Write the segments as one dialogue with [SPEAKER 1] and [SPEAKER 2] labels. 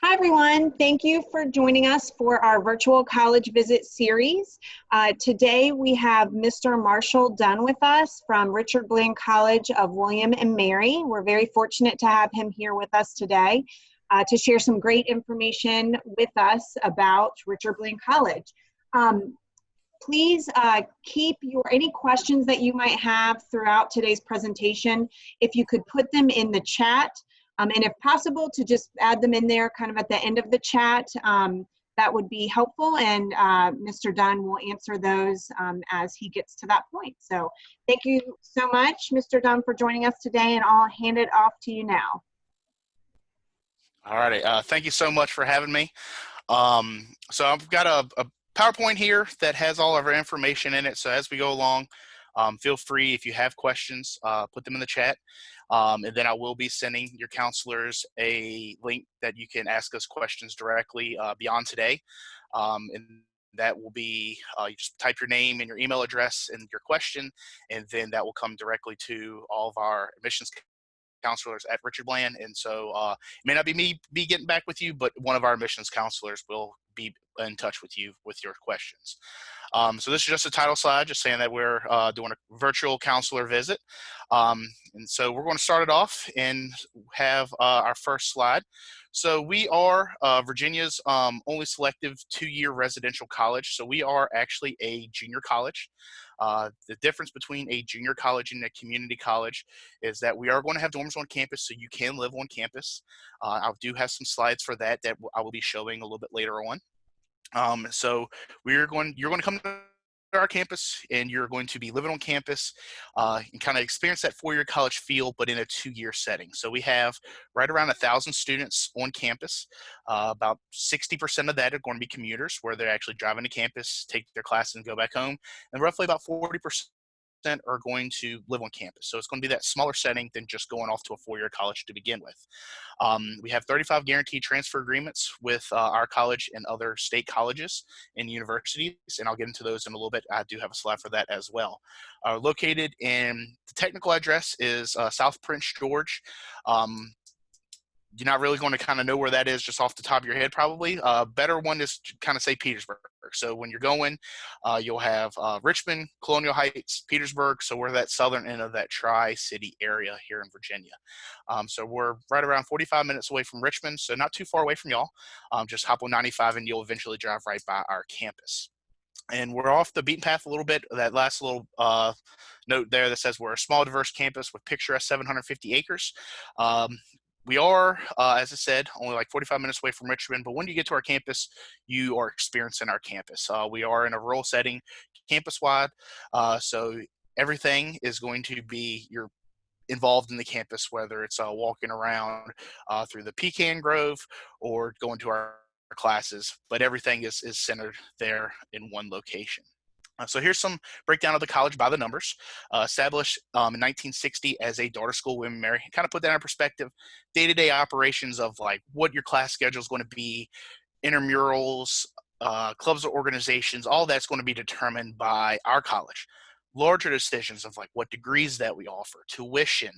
[SPEAKER 1] Hi, everyone. Thank you for joining us for our virtual college visit series. Today, we have Mr. Marshall Dunn with us from Richard Bland College of William and Mary. We're very fortunate to have him here with us today to share some great information with us about Richard Bland College. Please keep any questions that you might have throughout today's presentation, if you could put them in the chat. And if possible, to just add them in there kind of at the end of the chat, that would be helpful. And Mr. Dunn will answer those as he gets to that point. So thank you so much, Mr. Dunn, for joining us today, and I'll hand it off to you now.
[SPEAKER 2] All righty. Thank you so much for having me. So I've got a PowerPoint here that has all of our information in it. So as we go along, feel free, if you have questions, put them in the chat. And then I will be sending your counselors a link that you can ask us questions directly beyond today. And that will be, you just type your name and your email address and your question, and then that will come directly to all of our admissions counselors at Richard Bland. And so it may not be me getting back with you, but one of our admissions counselors will be in touch with you with your questions. So this is just a title slide, just saying that we're doing a virtual counselor visit. And so we're going to start it off and have our first slide. So we are Virginia's only selective 2-year residential college. So we are actually a junior college. The difference between a junior college and a community college is that we are going to have dorms on campus, so you can live on campus. I do have some slides for that I will be showing a little bit later on. So you're going to come to our campus, and you're going to be living on campus and kind of experience that 4-year college feel, but in a 2-year setting. So we have right around 1,000 students on campus. About 60% of that are going to be commuters, where they're actually driving to campus, take their class, and go back home. And roughly about 40% are going to live on campus. So it's going to be that smaller setting than just going off to a 4-year college to begin with. We have 35 guaranteed transfer agreements with our college and other state colleges and universities, and I'll get into those in a little bit. I do have a slide for that as well. Located in, the technical address is South Prince George. You're not really going to kind of know where that is just off the top of your head, probably. Better one is to kind of say Petersburg. So when you're going, you'll have Richmond, Colonial Heights, Petersburg. So we're that southern end of that Tri-City area here in Virginia. So we're right around 45 minutes away from Richmond, so not too far away from y'all. Just hop on 95 and you'll eventually drive right by our campus. And we're off the beaten path a little bit. That last little note there that says we're a small, diverse campus with picturesque 750 acres. We are, as I said, only like 45 minutes away from Richmond, but when you get to our campus, you are experiencing our campus. We are in a rural setting, campus-wide, so everything is going to be, you're involved in the campus, whether it's walking around through the pecan grove or going to our classes, but everything is centered there in one location. So here's some breakdown of the college by the numbers. Established in 1960 as a daughter school, William and Mary. Kind of put that in perspective. Day-to-day operations of like what your class schedule is going to be, intramurals, clubs or organizations, all that's going to be determined by our college. Larger decisions of like what degrees that we offer, tuition,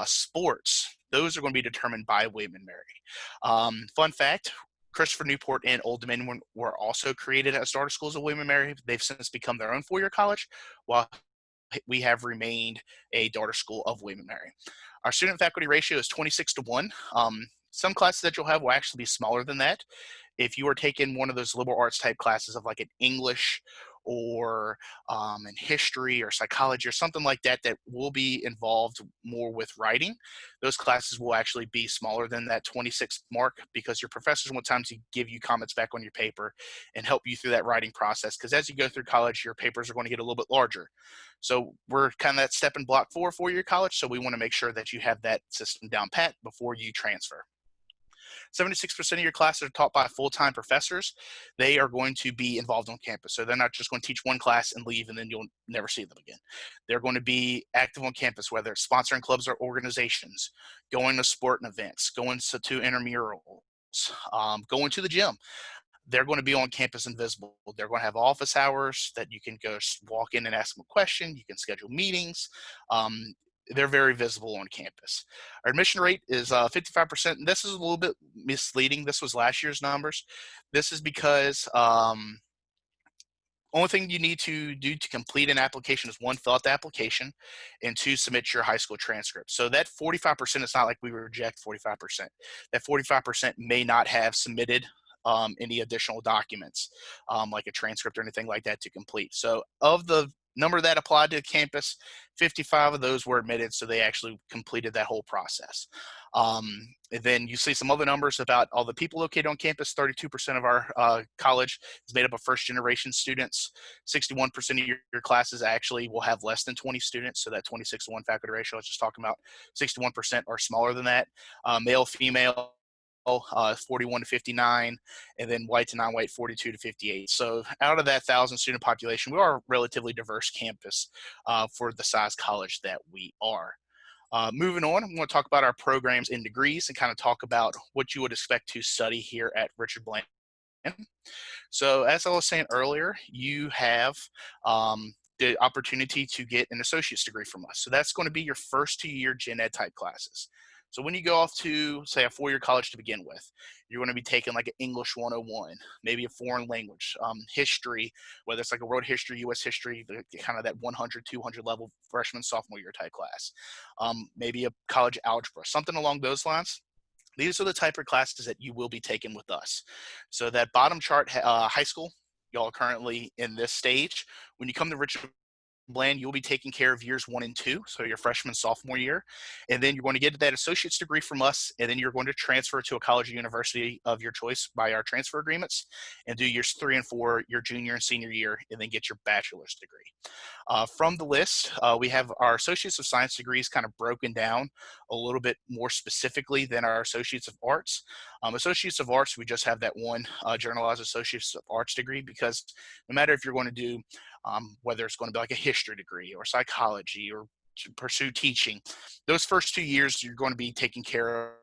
[SPEAKER 2] sports, those are going to be determined by William and Mary. Fun fact, Christopher Newport and Old Dominion were also created as daughter schools of William and Mary. They've since become their own 4-year college, while we have remained a daughter school of William and Mary. Our student faculty ratio is 26-1. Some classes that you'll have will actually be smaller than that. If you are taking one of those liberal arts type classes of like an English or in history or psychology or something like that, that will be involved more with writing, those classes will actually be smaller than that 26 mark, because your professors want time to give you comments back on your paper and help you through that writing process. Because as you go through college, your papers are going to get a little bit larger. So we're kind of that step and block for a 4-year college. So we want to make sure that you have that system down pat before you transfer. 76% of your classes are taught by full-time professors. They are going to be involved on campus. So they're not just going to teach one class and leave and then you'll never see them again. They're going to be active on campus, whether it's sponsoring clubs or organizations, going to sporting events, going to intramurals, going to the gym. They're going to be on campus and visible. They're going to have office hours that you can go walk in and ask them a question. You can schedule meetings. they're very visible on campus. Our admission rate is 55%. And this is a little bit misleading. This was last year's numbers. This is because only thing you need to do to complete an application is one, fill out the application, and two, submit your high school transcript. So that 45% is not like we reject 45%. That 45% may not have submitted any additional documents, like a transcript or anything like that to complete. So of the number that applied to campus, 55 of those were admitted, so they actually completed that whole process. And then you see some other numbers about all the people located on campus. 32% of our college is made up of first-generation students. 61% of your classes actually will have less than 20 students, so that 26-to-1 faculty ratio I was just talking about. 61% are smaller than that. Male, female, 41 to 59, and then white to non-white 42 to 58. So out of that 1,000 student population, we are a relatively diverse campus for the size college that we are. Moving on, I'm going to talk about our programs and degrees and kind of talk about what you would expect to study here at Richard Bland. So as I was saying earlier, you have the opportunity to get an associate's degree from us. So that's going to be your first 2-year gen ed type classes. So when you go off to, say, a 4-year college to begin with, you're going to be taking like an English 101, maybe a foreign language, history, whether it's like a world history, U.S. history, kind of that 100, 200 level freshman, sophomore year type class. Maybe a college algebra, something along those lines. These are the type of classes that you will be taking with us. So that bottom chart, high school, y'all are currently in this stage. When you come to Richard Bland, you'll be taking care of years 1 and 2, so your freshman, sophomore year. And then you're going to get that associate's degree from us, and then you're going to transfer to a college or university of your choice by our transfer agreements and do years 3 and 4, your junior and senior year, and then get your bachelor's degree. From the list, we have our Associates of Science degrees kind of broken down a little bit more specifically than our Associates of Arts. Associates of Arts, we just have that one generalized Associates of Arts degree, because no matter if you're going to do whether it's going to be like a history degree or psychology or pursue teaching, those first 2 years you're going to be taking care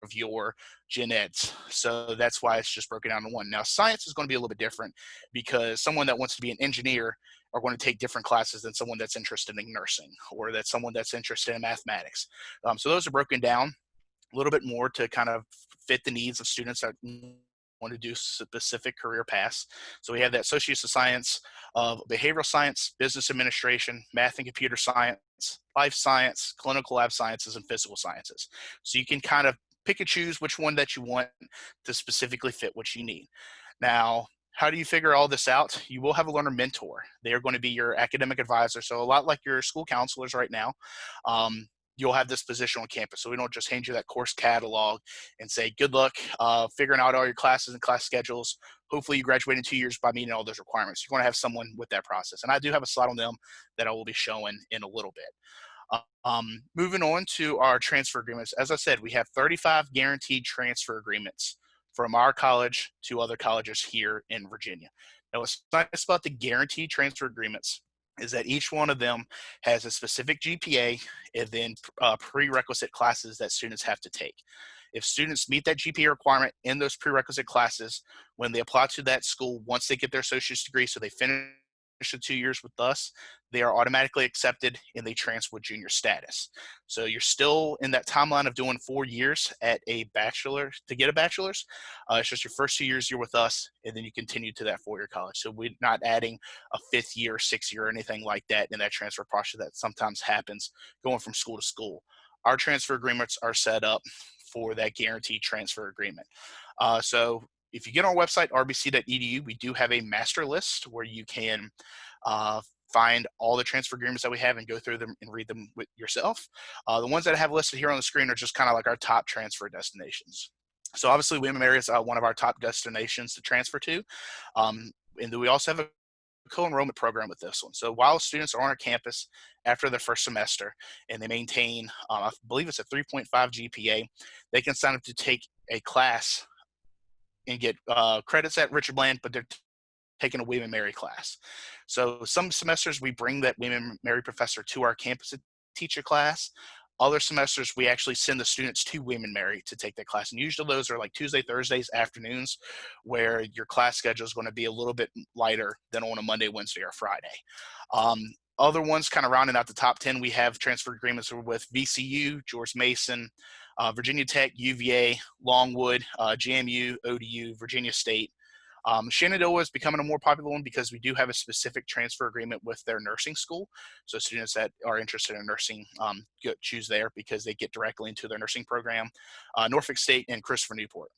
[SPEAKER 2] of your gen eds. So that's why it's just broken down to one. Now science is going to be a little bit different, because someone that wants to be an engineer are going to take different classes than someone that's interested in nursing, or that's someone that's interested in mathematics. So those are broken down a little bit more to kind of fit the needs of students that want to do specific career paths. So we have that Associates of Science of Behavioral Science, Business Administration, Math and Computer Science, Life Science, Clinical Lab Sciences, and Physical Sciences. So you can kind of pick and choose which one that you want to specifically fit what you need. Now, how do you figure all this out? You will have a learner mentor. They are going to be your academic advisor. So a lot like your school counselors right now, you'll have this position on campus. So we don't just hand you that course catalog and say, good luck figuring out all your classes and class schedules. Hopefully you graduate in 2 years by meeting all those requirements. You're going to have someone with that process. And I do have a slide on them that I will be showing in a little bit. Moving on to our transfer agreements. As I said, we have 35 guaranteed transfer agreements from our college to other colleges here in Virginia. Now, what's nice about the guaranteed transfer agreements is that each one of them has a specific GPA and then prerequisite classes that students have to take. If students meet that GPA requirement in those prerequisite classes, when they apply to that school, once they get their associate's degree, so they finish the 2 years with us, they are automatically accepted and they transfer with junior status. So you're still in that timeline of doing 4 years at a bachelor to get a bachelor's. It's just your first 2 years you're with us, and then you continue to that 4-year college. So we're not adding a 5th year, 6th year, or anything like that in that transfer process that sometimes happens going from school to school. Our transfer agreements are set up for that guaranteed transfer agreement. So if you get on our website, rbc.edu, we do have a master list where you can find all the transfer agreements that we have and go through them and read them with yourself. The ones that I have listed here on the screen are just kind of like our top transfer destinations. So obviously William & Mary is one of our top destinations to transfer to. And then we also have a co-enrollment program with this one. So while students are on our campus after their first semester and they maintain, I believe it's a 3.5 GPA, they can sign up to take a class and get credits at Richard Bland, but they're taking a William & Mary class. So some semesters we bring that William & Mary professor to our campus to teach a class. Other semesters we actually send the students to William & Mary to take that class. And usually those are like Tuesday, Thursdays, afternoons, where your class schedule is going to be a little bit lighter than on a Monday, Wednesday, or Friday. Other ones kind of rounding out the top 10, we have transfer agreements with VCU, George Mason, Virginia Tech, UVA, Longwood, JMU, ODU, Virginia State. Shenandoah is becoming a more popular one because we do have a specific transfer agreement with their nursing school. So students that are interested in nursing choose there because they get directly into their nursing program. Norfolk State and Christopher Newport.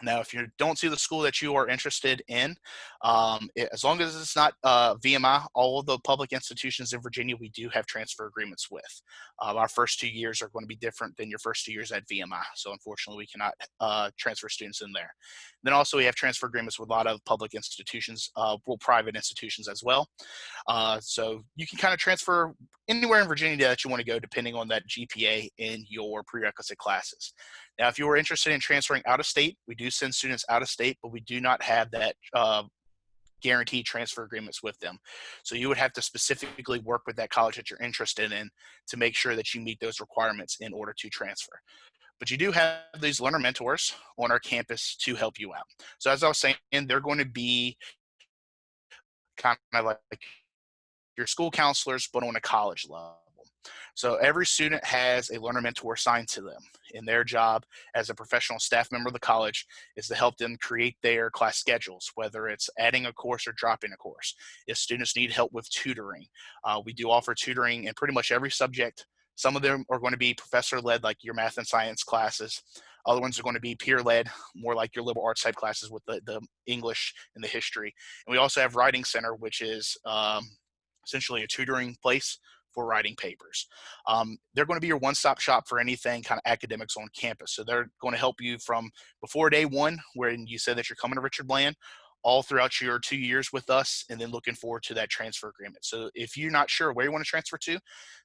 [SPEAKER 2] Now, if you don't see the school that you are interested in, as long as it's not VMI, all of the public institutions in Virginia, we do have transfer agreements with. Our first 2 years are going to be different than your first 2 years at VMI. So unfortunately, we cannot transfer students in there. Then also we have transfer agreements with a lot of public institutions, private institutions as well. So you can kind of transfer anywhere in Virginia that you want to go depending on that GPA in your prerequisite classes. Now, if you are interested in transferring out of state, we do send students out of state, but we do not have that guaranteed transfer agreements with them. So you would have to specifically work with that college that you're interested in to make sure that you meet those requirements in order to transfer. But you do have these learner mentors on our campus to help you out. So as I was saying, they're going to be kind of like your school counselors, but on a college level. So every student has a learner mentor assigned to them, and their job as a professional staff member of the college is to help them create their class schedules, whether it's adding a course or dropping a course. If students need help with tutoring, we do offer tutoring in pretty much every subject. Some of them are going to be professor-led, like your math and science classes. Other ones are going to be peer-led, more like your liberal arts type classes with the English and the history. And we also have Writing Center, which is essentially a tutoring place for writing papers. They're going to be your one-stop shop for anything kind of academics on campus. So they're going to help you from before day one, when you said that you're coming to Richard Bland, all throughout your 2 years with us, and then looking forward to that transfer agreement. So if you're not sure where you want to transfer to,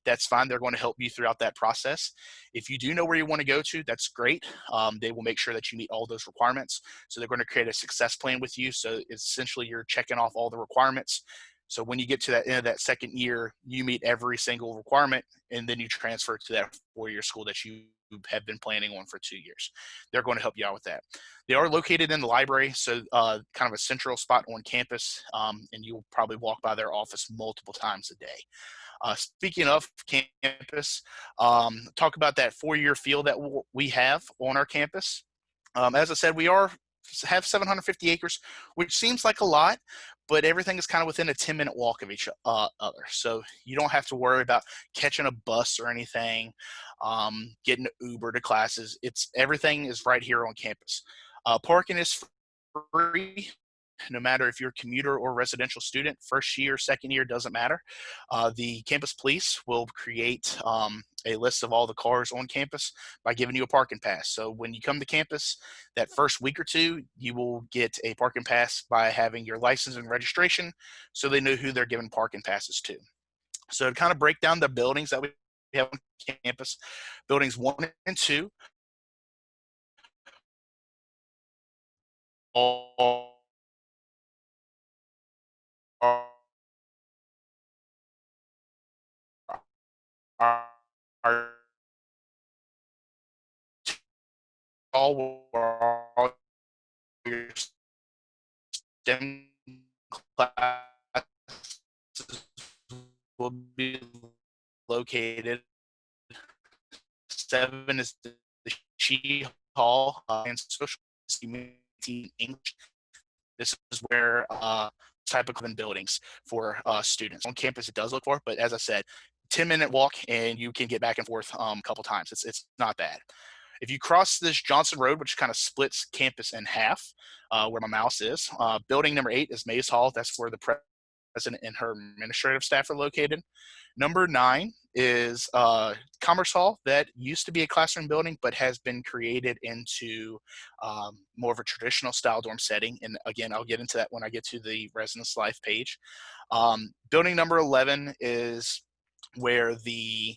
[SPEAKER 2] that's fine. They're going to help you throughout that process. If you do know where you want to go to, that's great. They will make sure that you meet all those requirements. So they're going to create a success plan with you. So essentially you're checking off all the requirements. So when you get to that end of that second year, you meet every single requirement, and then you transfer to that 4-year school that you have been planning on for 2 years. They're going to help you out with that. They are located in the library, so kind of a central spot on campus, and you'll probably walk by their office multiple times a day. Speaking of campus, talk about that 4-year field that we have on our campus. As I said, we have 750 acres, which seems like a lot, but everything is kind of within a 10-minute walk of each other. So you don't have to worry about catching a bus or anything, getting an Uber to classes. Everything is right here on campus. Parking is free, no matter if you're a commuter or residential student. First year, second year, doesn't matter. The campus police will create a list of all the cars on campus by giving you a parking pass. So when you come to campus, that first week or two, you will get a parking pass by having your license and registration, so they know who they're giving parking passes to. So to kind of break down the buildings that we have on campus, buildings 1 and 2 all are all your STEM classes will be located. 7 is the She Hall and Social Community English. This is where type of common buildings for students on campus. It does look for, but as I said, 10-minute walk and you can get back and forth a couple times. It's not bad. If you cross this Johnson Road, which kind of splits campus in half, where my mouse is, building number 8 is Mays Hall. That's where the president and her administrative staff are located. Number 9 is Commerce Hall. That used to be a classroom building, but has been created into more of a traditional style dorm setting. And again, I'll get into that when I get to the residence life page. Building number 11 is where the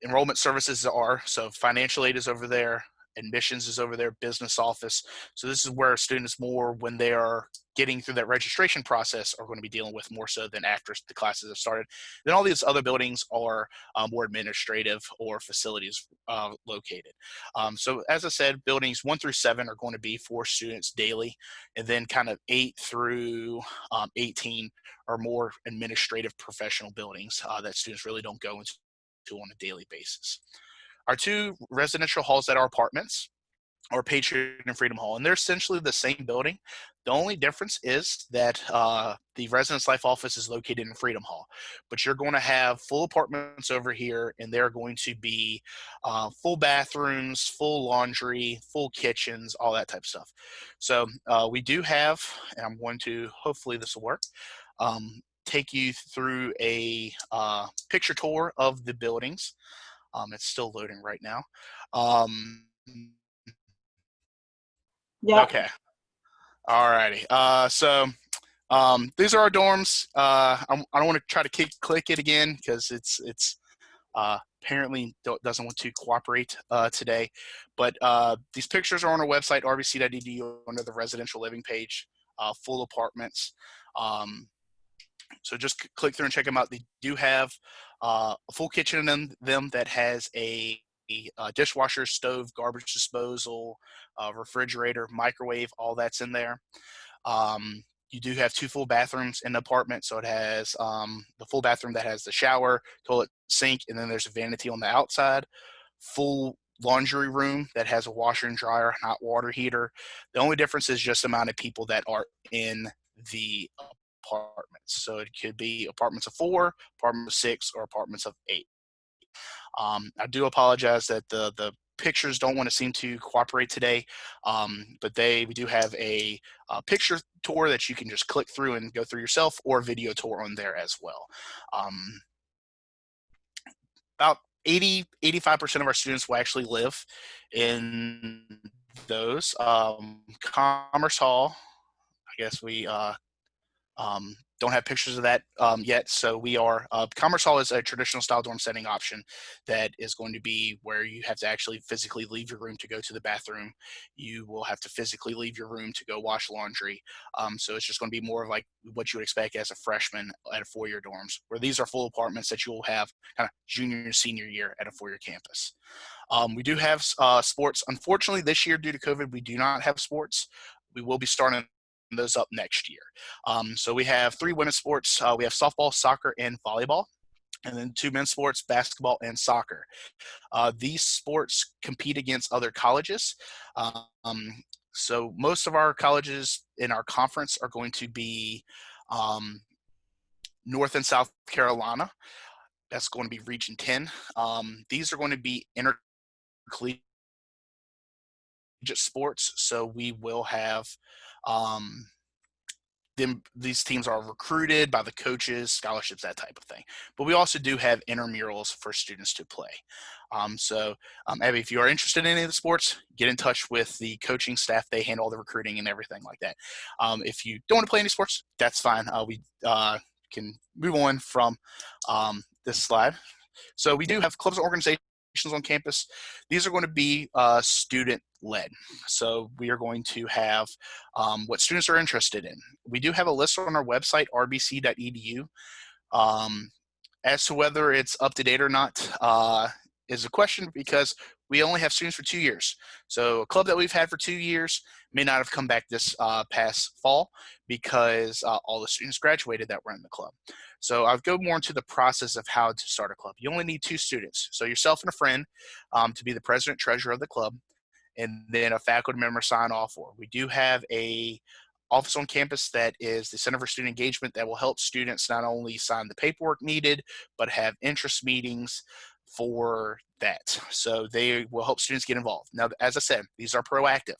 [SPEAKER 2] enrollment services are. So financial aid is over there. admissions is over there, business office. So this is where students more, when they are getting through that registration process, are going to be dealing with more so than after the classes have started. Then all these other buildings are more administrative or facilities located. So as I said, buildings 1 through 7 are going to be for students daily, and then kind of 8 through 18 are more administrative professional buildings that students really don't go into on a daily basis. Our 2 residential halls that are apartments or Patriot and Freedom Hall, and they're essentially the same building. The only difference is that the Residence Life office is located in Freedom Hall, but you're going to have full apartments over here, and they're going to be full bathrooms, full laundry, full kitchens, all that type of stuff. So we do have, and I'm going to, hopefully this will work, take you through a picture tour of the buildings. It's still loading right now.
[SPEAKER 1] Yep.
[SPEAKER 2] Okay. All righty. So these are our dorms. I don't want to try to click it again because it's apparently doesn't want to cooperate today. But these pictures are on our website, rbc.edu, under the residential living page, full apartments. So just click through and check them out. They do have a full kitchen in them that has a dishwasher, stove, garbage disposal, refrigerator, microwave, all that's in there. You do have 2 full bathrooms in the apartment. So it has the full bathroom that has the shower, toilet, sink, and then there's a vanity on the outside. Full laundry room that has a washer and dryer, hot water heater. The only difference is just the amount of people that are in the apartments. So it could be apartments of 4, apartments of 6, or apartments of 8. I do apologize that the pictures don't want to seem to cooperate today, but we do have a picture tour that you can just click through and go through yourself, or a video tour on there as well. About 85% of our students will actually live in those. Commerce Hall, I guess we don't have pictures of that yet. So we are, Commerce Hall is a traditional style dorm setting option that is going to be where you have to actually physically leave your room to go to the bathroom. You will have to physically leave your room to go wash laundry. So it's just going to be more of like what you would expect as a freshman at a 4-year dorms, where these are full apartments that you will have kind of junior and senior year at a 4-year campus. We do have sports. Unfortunately, this year due to COVID, we do not have sports. We will be starting those up next year. So we have 3 women's sports. We have softball, soccer, and volleyball, and then 2 men's sports, basketball and soccer. These sports compete against other colleges. So most of our colleges in our conference are going to be North and South Carolina. That's going to be Region 10. These are going to be intercollegiate sports, so we will have these teams are recruited by the coaches, scholarships, that type of thing. But we also do have intramurals for students to play. So Abby, if you are interested in any of the sports, get in touch with the coaching staff. They handle all the recruiting and everything like that. If you don't want to play any sports, that's fine. We can move on from this slide. So we do have clubs and organizations on campus. These are going to be student-led. So we are going to have what students are interested in. We do have a list on our website, rbc.edu. As to whether it's up to date or not is a question, because we only have students for 2 years. So a club that we've had for 2 years may not have come back this past fall because all the students graduated that were in the club. So I'll go more into the process of how to start a club. You only need 2 students. So yourself and a friend to be the president treasurer of the club, and then a faculty member sign off for. We do have a office on campus that is the Center for Student Engagement that will help students not only sign the paperwork needed, but have interest meetings for that. So they will help students get involved. Now, as I said, these are proactive.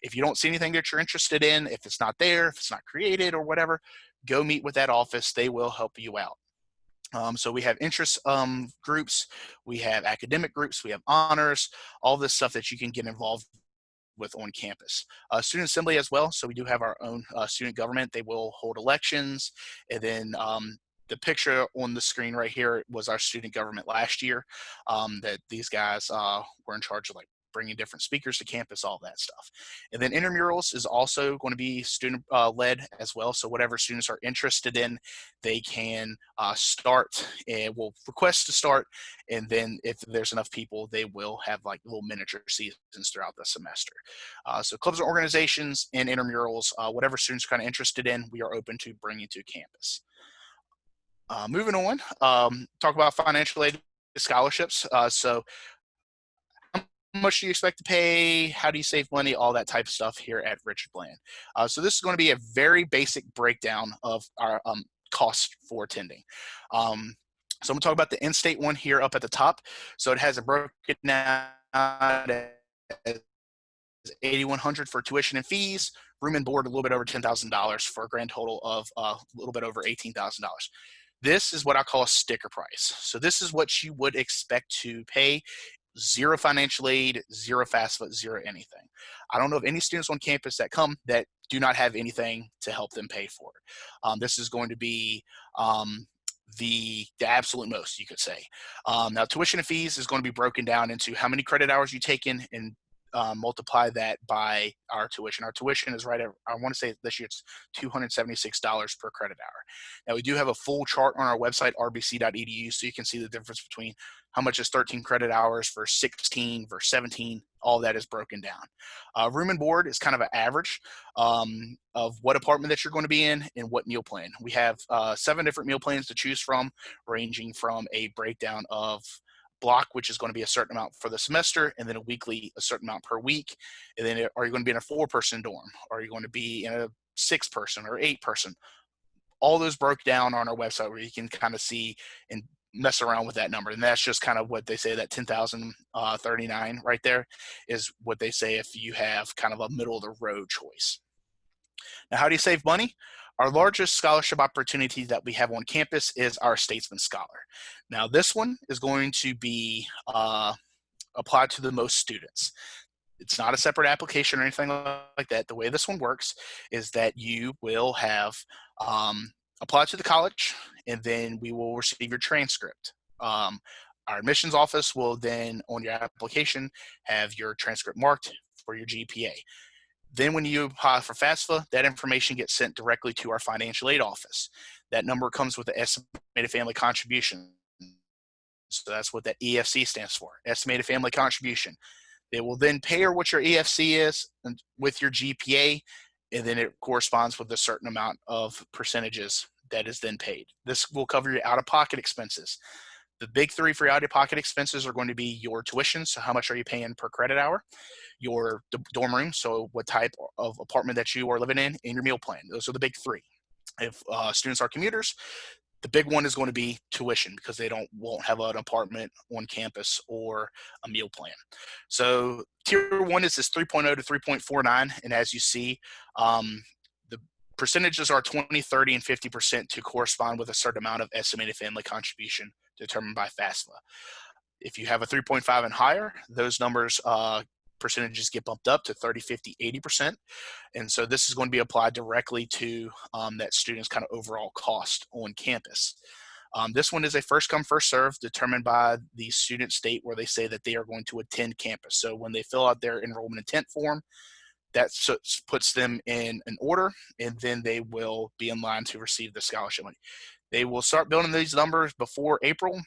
[SPEAKER 2] If you don't see anything that you're interested in, if it's not there, if it's not created or whatever, go meet with that office. They will help you out. So we have interest groups, we have academic groups, we have honors, all this stuff that you can get involved with on campus. Student assembly as well. So we do have our own student government. They will hold elections, and then the picture on the screen right here was our student government last year that these guys were in charge of, like bringing different speakers to campus, all that stuff. And then intramurals is also going to be student led as well. So whatever students are interested in, they can start and will request to start. And then if there's enough people, they will have like little miniature seasons throughout the semester. So clubs and organizations and intramurals, whatever students are kind of interested in, we are open to bringing to campus. Moving on, talk about financial aid scholarships. So how much do you expect to pay? How do you save money? All that type of stuff here at Richard Bland. So this is going to be a very basic breakdown of our cost for attending. So I'm going to talk about the in-state one here up at the top. So it has a broken down as $8,100 for tuition and fees, room and board a little bit over $10,000 for a grand total of a little bit over $18,000. This is what I call a sticker price. So this is what you would expect to pay. Zero financial aid, zero FAFSA, zero anything. I don't know of any students on campus that come that do not have anything to help them pay for it. This is going to be the absolute most, you could say. Now, tuition and fees is going to be broken down into how many credit hours you take in and multiply that by our tuition. Our tuition is right at, I want to say this year it's $276 per credit hour. Now, we do have a full chart on our website, rbc.edu, so you can see the difference between how much is 13 credit hours versus 16 versus 17. All that is broken down. Room and board is kind of an average of what apartment that you're going to be in and what meal plan. We have 7 different meal plans to choose from, ranging from a breakdown of block, which is going to be a certain amount for the semester, and then a weekly, a certain amount per week. And then are you going to be in a 4-person dorm? Are you going to be in a 6-person or 8-person? All those broke down on our website where you can kind of see and mess around with that number. And that's just kind of what they say, that 10,039 right there is what they say if you have kind of a middle of the road choice. Now, how do you save money? Our largest scholarship opportunity that we have on campus is our Statesman Scholar. Now, this one is going to be applied to the most students. It's not a separate application or anything like that. The way this one works is that you will have applied to the college, and then we will receive your transcript. Our admissions office will then, on your application, have your transcript marked for your GPA. Then when you apply for FAFSA, that information gets sent directly to our financial aid office. That number comes with the estimated family contribution. So that's what that EFC stands for, estimated family contribution. They will then pair what your EFC is with your GPA, and then it corresponds with a certain amount of percentages that is then paid. This will cover your out-of-pocket expenses. The big 3 for your out-of-pocket expenses are going to be your tuition, so how much are you paying per credit hour, your dorm room, so what type of apartment that you are living in, and your meal plan. Those are the big 3. If students are commuters, the big one is going to be tuition because they won't have an apartment on campus or a meal plan. So tier 1 is this 3.0 to 3.49, and as you see, the percentages are 20, 30, and 50% to correspond with a certain amount of estimated family contribution determined by FAFSA. If you have a 3.5 and higher, those numbers percentages get bumped up to 30, 50, 80%. And so this is going to be applied directly to that student's kind of overall cost on campus. This one is a first come, first serve determined by the student state where they say that they are going to attend campus. So when they fill out their enrollment intent form, that puts them in an order, and then they will be in line to receive the scholarship money. They will start building these numbers before April.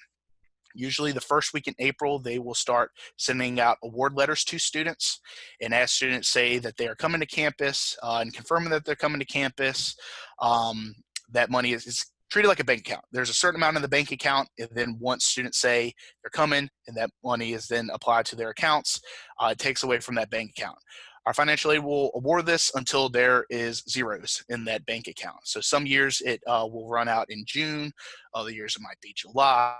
[SPEAKER 2] Usually the first week in April, they will start sending out award letters to students. And as students say that they are coming to campus and confirming that they're coming to campus, that money is treated like a bank account. There's a certain amount in the bank account, and then once students say they're coming and that money is then applied to their accounts, it takes away from that bank account. Our financial aid will award this until there is zeros in that bank account. So some years it will run out in June, other years it might be July.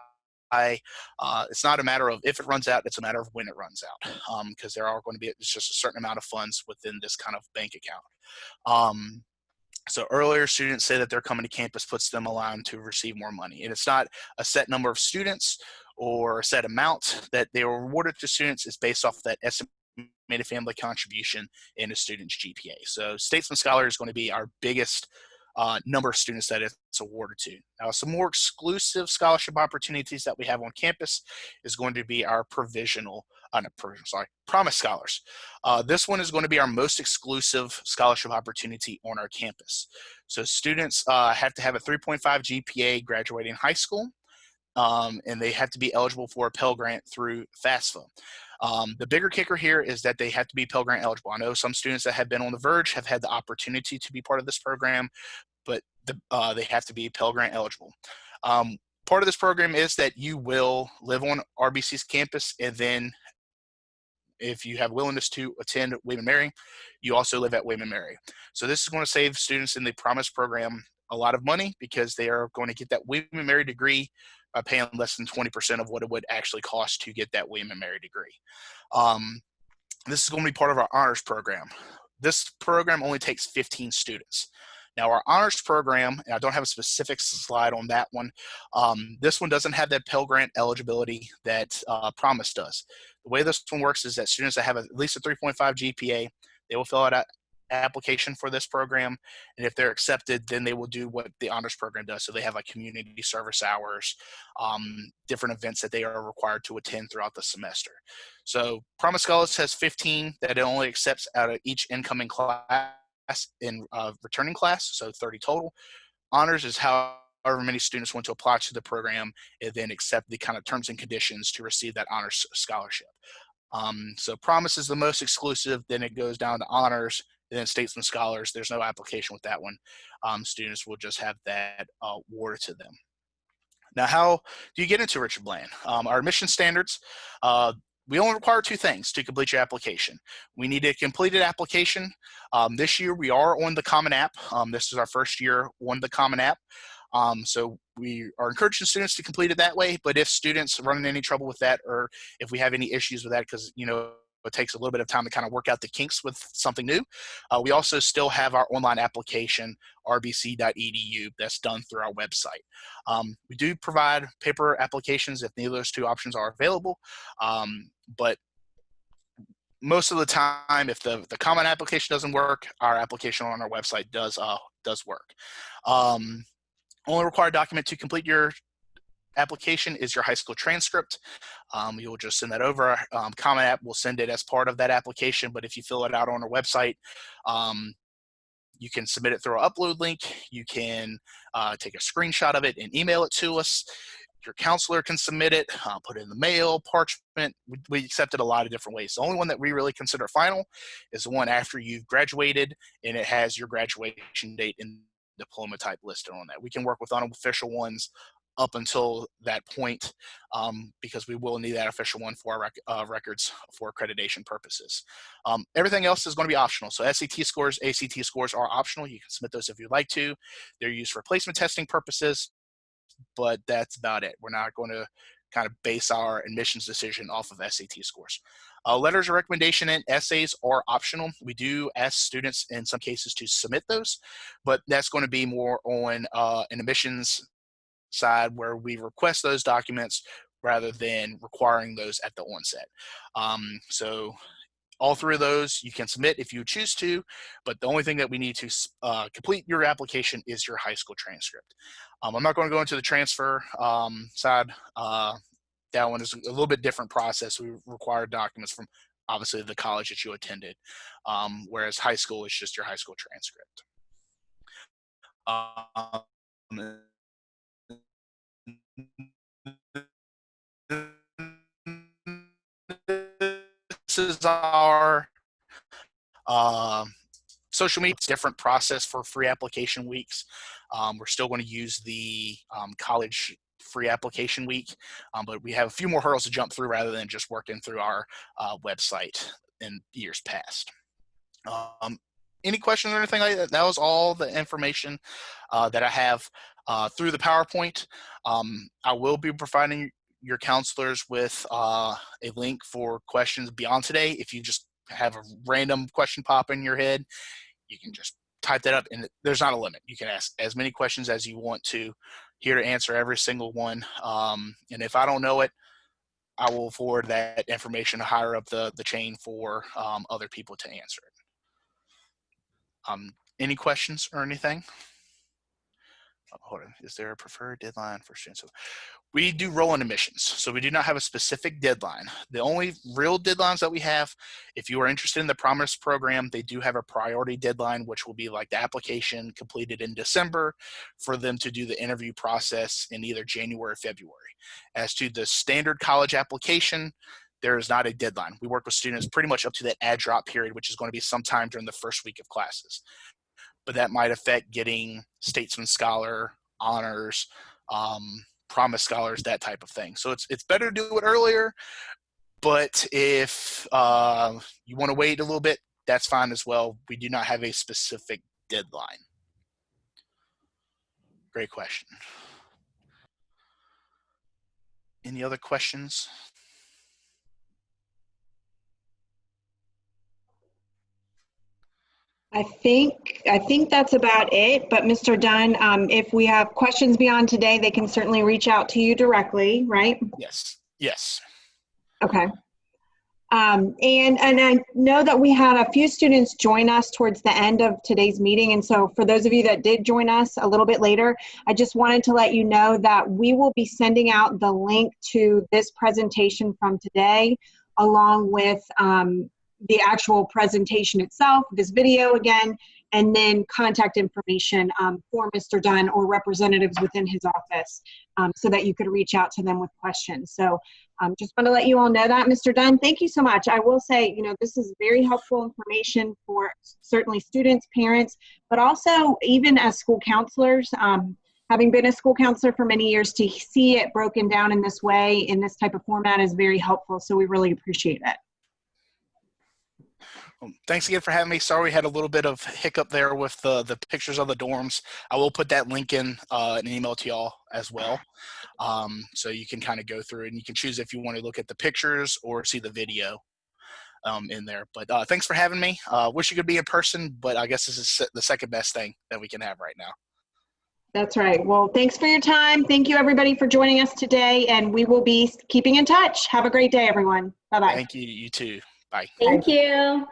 [SPEAKER 2] It's not a matter of if it runs out, it's a matter of when it runs out, because there are going to be it's just a certain amount of funds within this kind of bank account. So earlier students say that they're coming to campus puts them aligned to receive more money. And it's not a set number of students or a set amount that they are awarded to students. It's based off that estimated family contribution in a student's GPA. So Statesman Scholar is going to be our biggest number of students that it's awarded to. Now, some more exclusive scholarship opportunities that we have on campus is going to be our provisional no, sorry, Promise Scholars. This one is going to be our most exclusive scholarship opportunity on our campus. So students have to have a 3.5 GPA graduating high school, and they have to be eligible for a Pell Grant through FAFSA. The bigger kicker here is that they have to be Pell Grant eligible. I know some students that have been on the verge have had the opportunity to be part of this program, but they have to be Pell Grant eligible. Part of this program is that you will live on RBC's campus, and then if you have willingness to attend William & Mary, you also live at William & Mary. So this is going to save students in the Promise program a lot of money because they are going to get that William & Mary degree by paying less than 20% of what it would actually cost to get that William & Mary degree. This is going to be part of our honors program. This program only takes 15 students. Now our honors program, and I don't have a specific slide on that one, this one doesn't have that Pell Grant eligibility that Promise does. The way this one works is that students that have at least a 3.5 GPA, they will fill out an application for this program, and if they're accepted, then they will do what the honors program does. So they have like community service hours, different events that they are required to attend throughout the semester. So Promise Scholars has 15 that it only accepts out of each incoming class in returning class, so 30 total. Honors is however many students want to apply to the program and then accept the kind of terms and conditions to receive that honors scholarship. So Promise is the most exclusive, then it goes down to honors, and then Statesman Scholars. There's no application with that one. Students will just have that awarded to them. Now, how do you get into Richard Bland? Our admission standards, we only require two things to complete your application. We need a completed application. This year we are on the Common App. This is our first year on the Common App. So we are encouraging students to complete it that way, but if students run into any trouble with that, or if we have any issues with that, because it takes a little bit of time to kind of work out the kinks with something new, we also still have our online application, rbc.edu, that's done through our website. We do provide paper applications if neither of those two options are available, but most of the time, if the common application doesn't work, our application on our website does work. Only required document to complete your application is your high school transcript. You'll just send that over. Common App will send it as part of that application, but if you fill it out on our website, you can submit it through our upload link. You can take a screenshot of it and email it to us. Your counselor can submit it, put it in the mail, parchment. We accept it a lot of different ways. The only one that we really consider final is the one after you've graduated and it has your graduation date and diploma type listed on that. We can work with unofficial ones up until that point because we will need that official one for our records for accreditation purposes. Everything else is going to be optional. So SAT scores, ACT scores are optional. You can submit those if you'd like to. They're used for placement testing purposes, but that's about it. We're not going to kind of base our admissions decision off of SAT scores. Letters of recommendation and essays are optional. We do ask students in some cases to submit those, but that's going to be more on an admissions side where we request those documents rather than requiring those at the onset. So all three of those you can submit if you choose to, but the only thing that we need to complete your application is your high school transcript. I'm not going to go into the transfer side. That one is a little bit different process. We require documents from obviously the college that you attended, whereas high school is just your high school transcript. This is our social media. It's a different process for free application weeks. We're still going to use the college free application week, but we have a few more hurdles to jump through rather than just working through our website in years past. Any questions or anything like that? That was all the information that I have through the PowerPoint. I will be providing your counselors with a link for questions beyond today. If you just have a random question pop in your head, you can just type that up, and there's not a limit. You can ask as many questions as you want to. Here to answer every single one. And if I don't know it, I will forward that information higher up the chain for other people to answer it. Any questions or anything? Oh, hold on. Is there a preferred deadline for students? We do rolling admissions, so we do not have a specific deadline. The only real deadlines that we have, if you are interested in the Promise program, they do have a priority deadline, which will be like the application completed in December for them to do the interview process in either January or February. As to the standard college application, there is not a deadline. We work with students pretty much up to that add drop period, which is going to be sometime during the first week of classes. But that might affect getting Statesman Scholar, honors, Promise Scholars, that type of thing. So it's better to do it earlier, but if you want to wait a little bit, that's fine as well. We do not have a specific deadline. Great question. Any other questions?
[SPEAKER 1] I think that's about it. But Mr. Dunn, if we have questions beyond today, they can certainly reach out to you directly, right?
[SPEAKER 2] Yes. Yes.
[SPEAKER 1] Okay. And I know that we had a few students join us towards the end of today's meeting. And so for those of you that did join us a little bit later, I just wanted to let you know that we will be sending out the link to this presentation from today, along with the actual presentation itself, this video again, and then contact information for Mr. Dunn or representatives within his office so that you could reach out to them with questions. So just want to let you all know that. Mr. Dunn, thank you so much. I will say, you know, this is very helpful information for certainly students, parents, but also even as school counselors. Having been a school counselor for many years, to see it broken down in this way, in this type of format, is very helpful. So we really appreciate it.
[SPEAKER 2] Thanks again for having me. Sorry we had a little bit of hiccup there with the pictures of the dorms. I will put that link in an email to y'all as well. So you can kind of go through it, and you can choose if you want to look at the pictures or see the video in there. But thanks for having me. Wish you could be in person, but I guess this is the second best thing that we can have right now.
[SPEAKER 1] That's right. Well, thanks for your time. Thank you, everybody, for joining us today, and we will be keeping in touch. Have a great day, everyone. Bye-bye.
[SPEAKER 2] Thank you. You too. Bye.
[SPEAKER 3] Thank you.